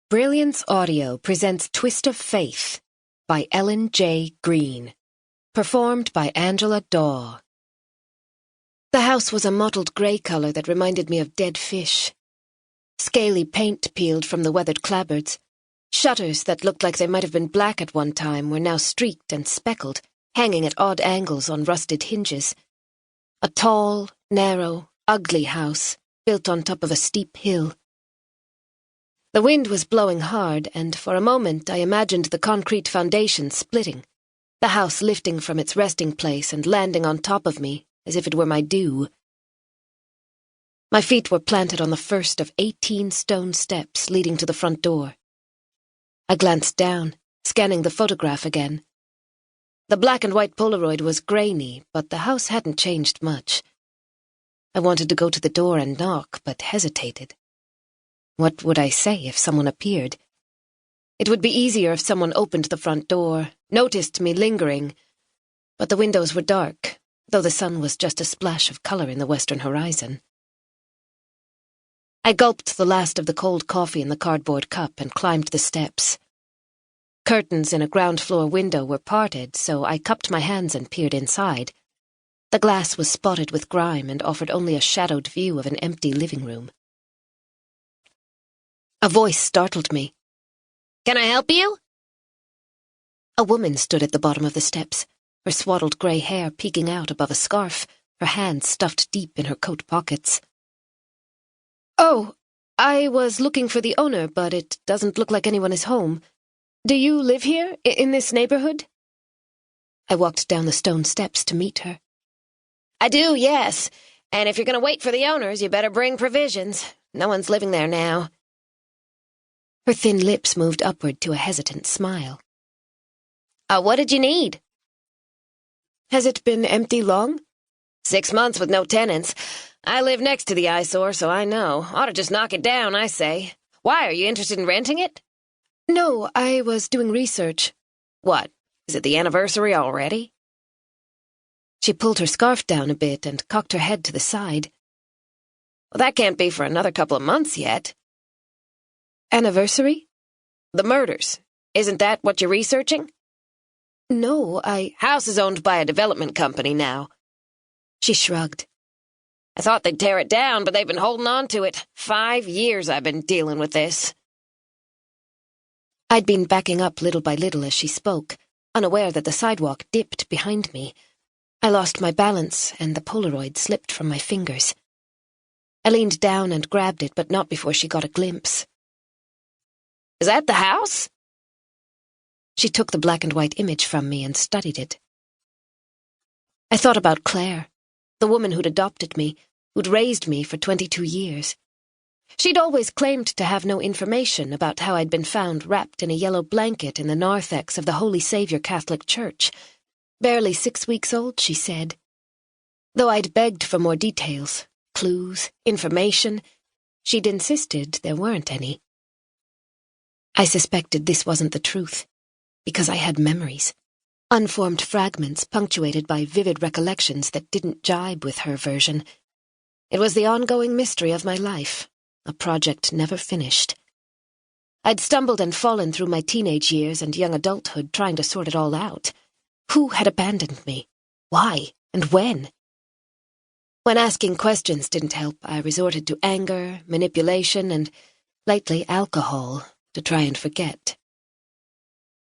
Brilliance Audio presents Twist of Faith by Ellen J. Green, performed by Angela Daw. The house was a mottled grey colour that reminded me of dead fish. Scaly paint peeled from the weathered clapboards. Shutters that looked like they might have been black at one time were now streaked and speckled, hanging at odd angles on rusted hinges. A tall, narrow, ugly house, built on top of a steep hill. The wind was blowing hard, and for a moment I imagined the concrete foundation splitting, the house lifting from its resting place and landing on top of me, as if it were my due. My feet were planted on the first of 18 stone steps leading to the front door. I glanced down, scanning the photograph again. The black and white Polaroid was grainy, but the house hadn't changed much. I wanted to go to the door and knock, but hesitated. What would I say if someone appeared? It would be easier if someone opened the front door, noticed me lingering, but the windows were dark, though the sun was just a splash of colour in the western horizon. I gulped the last of the cold coffee in the cardboard cup and climbed the steps. Curtains in a ground-floor window were parted, so I cupped my hands and peered inside. The glass was spotted with grime and offered only a shadowed view of an empty living room. A voice startled me. "Can I help you?" A woman stood at the bottom of the steps, her swaddled grey hair peeking out above a scarf, her hands stuffed deep in her coat pockets. "Oh, I was looking for the owner, but it doesn't look like anyone is home. Do you live here, in this neighborhood?" I walked down the stone steps to meet her. "I do, yes. And if you're going to wait for the owners, you better bring provisions. No one's living there now." Her thin lips moved upward to a hesitant smile. What did you need?" "Has it been empty long?" 6 months with no tenants. I live next to the eyesore, so I know. Ought to just knock it down, I say. Why, are you interested in renting it?" "No, I was doing research." "What, is it the anniversary already?" She pulled her scarf down a bit and cocked her head to the side. "Well, that can't be for another couple of months yet." "Anniversary?" "The murders. Isn't that what you're researching?" "No, House is owned by a development company now." She shrugged. "I thought they'd tear it down, but they've been holding on to it. 5 years I've been dealing with this." I'd been backing up little by little as she spoke, unaware that the sidewalk dipped behind me. I lost my balance, and the Polaroid slipped from my fingers. I leaned down and grabbed it, but not before she got a glimpse. "Is that the house?" She took the black and white image from me and studied it. I thought about Claire, the woman who'd adopted me, who'd raised me for 22 years. She'd always claimed to have no information about how I'd been found wrapped in a yellow blanket in the narthex of the Holy Saviour Catholic Church. Barely 6 weeks old, she said. Though I'd begged for more details, clues, information, she'd insisted there weren't any. I suspected this wasn't the truth, because I had memories, unformed fragments punctuated by vivid recollections that didn't jibe with her version. It was the ongoing mystery of my life, a project never finished. I'd stumbled and fallen through my teenage years and young adulthood trying to sort it all out. Who had abandoned me? Why? And when? When asking questions didn't help, I resorted to anger, manipulation, and, lately, alcohol, to try and forget.